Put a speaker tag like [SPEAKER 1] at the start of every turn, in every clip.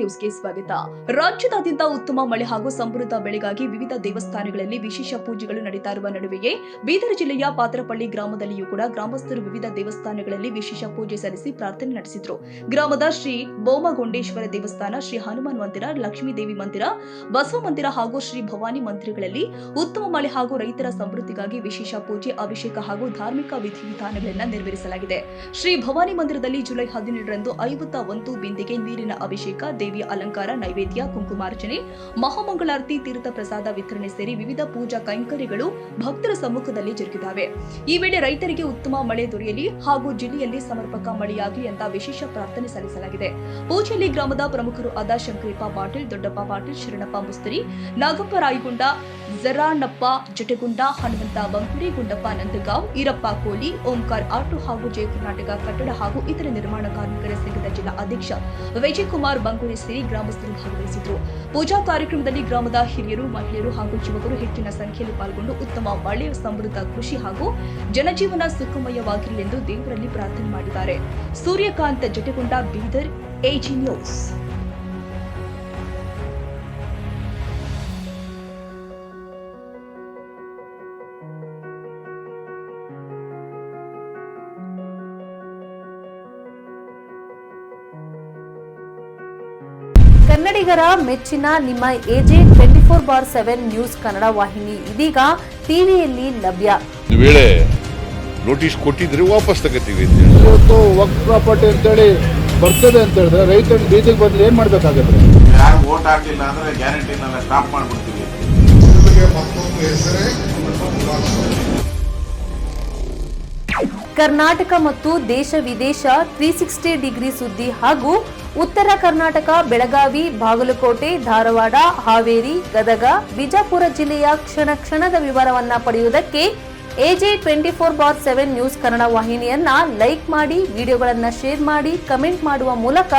[SPEAKER 1] ನ್ಯೂಸ್ಗೆ ಸ್ವಾಗತ. ರಾಜ್ಯದಾದ್ಯಂತ ಉತ್ತಮ ಮಳೆ ಹಾಗೂ ಸಮೃದ್ಧ ಬೆಳೆಗಾಗಿ ವಿವಿಧ ದೇವಸ್ಥಾನಗಳಲ್ಲಿ ವಿಶೇಷ ಪೂಜೆಗಳು ನಡೀತಾ ಇರುವ ನಡುವೆಯೇ ಬೀದರ ಜಿಲ್ಲೆಯ ಪಾತ್ರಪಳ್ಳಿ ಗ್ರಾಮದಲ್ಲಿಯೂ ಕೂಡ ಗ್ರಾಮಸ್ಥರು ವಿವಿಧ ದೇವಸ್ಥಾನಗಳಲ್ಲಿ ವಿಶೇಷ ಪೂಜೆ ಸಲ್ಲಿಸಿ ಪ್ರಾರ್ಥನೆ ನಡೆಸಿದರು. ಗ್ರಾಮದ ಶ್ರೀ ಬೋಮಗೊಂಡೇಶ್ವರ ದೇವಸ್ಥಾನ, ಶ್ರೀ ಹನುಮಾನ್ ಮಂದಿರ, ಲಕ್ಷ್ಮೀ ದೇವಿ ಮಂದಿರ, ಬಸವ ಮಂದಿರ ಹಾಗೂ ಶ್ರೀ ಭವಾನಿ ಮಂದಿರಗಳಲ್ಲಿ ಉತ್ತಮ ಮಳೆ ಹಾಗೂ ರೈತರ ಸಮೃದ್ಧಿಗಾಗಿ ವಿಶೇಷ ಪೂಜೆ, ಅಭಿಷೇಕ ಹಾಗೂ ಧಾರ್ಮಿಕ ವಿಧಿವಿಧಾನಗಳನ್ನು ನೆರವೇರಿಸಲಾಗಿದೆ. ಶ್ರೀ ಭವಾನಿ ಮಂದಿರದಲ್ಲಿ ಜುಲೈ 17ರಂದು 51 ಬಿಂದಿಗೆ ನೀರಿನ ಅಭಿಷೇಕ, ದೇವಿಯ ಅಲಂಕಾರ, ನೈವೇದ್ಯ, ಕುಂಕುಮಾರ್ಚನೆ, ಮಹಾಮಂಗಳಾರತಿ, ತೀರ್ಥ ಪ್ರಸಾದ ವಿತರಣೆ ಸೇರಿ ವಿವಿಧ ಪೂಜಾ ಕೈಂಕರ್ಯಗಳು ಭಕ್ತರ ಸಮ್ಮುಖದಲ್ಲಿ ಜರುಗಿದವೆ. ಈ ವೇಳೆ ರೈತರಿಗೆ ಉತ್ತಮ ಮಳೆ ದೊರೆಯಲಿ ಹಾಗೂ ಜಿಲ್ಲೆಯಲ್ಲಿ ಸಮರ್ಪಕ ಮಳೆಯಾಗಲಿ ಅಂತ ವಿಶೇಷ ಪ್ರಾರ್ಥನೆ ಸಲ್ಲಿಸಲಾಗಿದೆ. ಪೂಜೆಯಲ್ಲಿ ಗ್ರಾಮದ ಪ್ರಮುಖರು ಆದ ಶಂಕರಪ್ಪ ಪಾಟೀಲ್, ದೊಡ್ಡಪ್ಪ ಪಾಟೀಲ್, ಶರಣಪ್ಪ ಮುಸ್ತರಿ, ನಾಗಪ್ಪ ರಾಯಗುಂಡ, ಜರಾನಪ್ಪ ಜಟಗುಂಡ, ಹನುಮಂತ ಬಂಕುಡಿ, ಗುಂಡಪ್ಪ ನಂದಗಾಂವ್, ಈರಪ್ಪ ಕೋಲಿ, ಓಂಕಾರ್ ಆಟೋ ಹಾಗೂ ಜಯ ಕರ್ನಾಟಕ ಕಟ್ಟಡ ಹಾಗೂ ಇತರ ನಿರ್ಮಾಣ ಕಾರ್ಮಿಕರ ಸಂಘದ ಜಿಲ್ಲಾ ಅಧ್ಯಕ್ಷ ವಿಜಯ್ ಕುಮಾರ್ ಬಂಕುಡಿ ಸೇರಿ ಗ್ರಾಮಸ್ಥರು ಭಾಗವಹಿಸಿದರು. ಪೂಜಾ ಕಾರ್ಯಕ್ರಮದಲ್ಲಿ ಗ್ರಾಮದ ಹಿರಿಯರು, ಮಹಿಳೆಯರು ಹಾಗೂ ಯುವಕರು ಹೆಚ್ಚಿನ ಸಂಖ್ಯೆಯಲ್ಲಿ ಪಾಲ್ಗೊಂಡು ಉತ್ತಮ ಮಳೆ, ಸಮೃದ್ಧ ಕೃಷಿ ಹಾಗೂ ಜನಜೀವನ ಸುಖಮಯವಾಗಿರಲಿ ಎಂದು ದೇವರಲ್ಲಿ ಪ್ರಾರ್ಥನೆ ಮಾಡಿದ್ದಾರೆ. Suryakant Jatagunda, Bidar, AG news.
[SPEAKER 2] ಕನ್ನಡಿಗರ ಮೆಚ್ಚಿನ ನಿಮ್ಮ ಎಜೆ 24/7 ನ್ಯೂಸ್ ಕನ್ನಡ ವಾಹಿನಿ ಇದೀಗ ಟಿವಿಯಲ್ಲಿ ಲಭ್ಯ.
[SPEAKER 3] ವೇಳೆ ನೋಟಿಸ್ ಕೊಟ್ಟಿದ್ರೆ ವಾಪಸ್ ತಗೋತೀವಿ.
[SPEAKER 4] ಇವತ್ತು ವಕ್ಫ್ ಪ್ರಾಪರ್ಟಿ ಅಂತೇಳಿ ಬರ್ತದೆ ಅಂತ ಹೇಳಿದ್ರೆ ರೈತರು ಬೀದಿಗೆ ಬದಲು ಏನ್ ಮಾಡ್ಬೇಕಾಗತ್ತೆ?
[SPEAKER 5] ಯಾರು ವೋಟ್ ಹಾಕಿಲ್ಲ ಅಂದ್ರೆ ಗ್ಯಾರಂಟಿನೆಲ್ಲ ಸ್ಟಾಪ್ ಮಾಡ್ಬಿಡ್ತೀವಿ.
[SPEAKER 2] ಕರ್ನಾಟಕ ಮತ್ತು ದೇಶ ವಿದೇಶ 360 ಡಿಗ್ರಿ ಸುದ್ದಿ ಹಾಗೂ ಉತ್ತರ ಕರ್ನಾಟಕ, ಬೆಳಗಾವಿ, ಬಾಗಲಕೋಟೆ, ಧಾರವಾಡ, ಹಾವೇರಿ, ಗದಗ, ಬಿಜಾಪುರ ಜಿಲ್ಲೆಯ ಕ್ಷಣ ಕ್ಷಣದ ವಿವರವನ್ನ ಪಡೆಯುವುದಕ್ಕೆ ಎಜೆ 24/7 ನ್ಯೂಸ್ ಕನ್ನಡ ವಾಹಿನಿಯನ್ನ ಲೈಕ್ ಮಾಡಿ, ವಿಡಿಯೋಗಳನ್ನ ಶೇರ್ ಮಾಡಿ, ಕಮೆಂಟ್ ಮಾಡುವ ಮೂಲಕ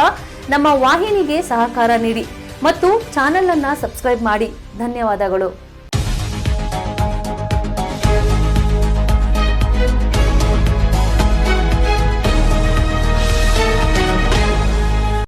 [SPEAKER 2] ನಮ್ಮ ವಾಹಿನಿಗೆ ಸಹಕಾರ ನೀಡಿ ಮತ್ತು ಚಾನೆಲ್ ಅನ್ನ ಸಬ್ಸ್ಕ್ರೈಬ್ ಮಾಡಿ. ಧನ್ಯವಾದಗಳು.